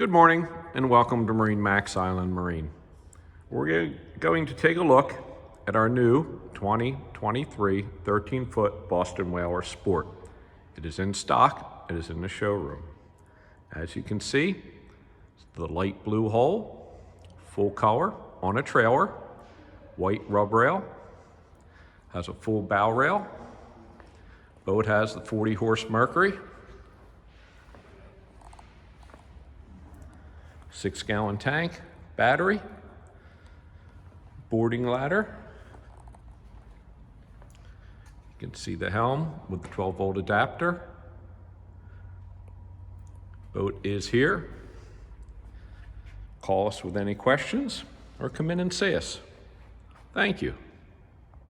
Good morning and welcome to MarineMax Island Marine. We're going to take a look at our new 2023 13-foot Boston Whaler Sport. It is in stock, it is in the showroom. As you can see, the light blue hull, full color on a trailer, white rub rail, has a full bow rail. Boat has the 40-horse Mercury, 6-gallon tank, battery, boarding ladder. You can see the helm with the 12-volt adapter. Boat is here. Call us with any questions or come in and see us. Thank you.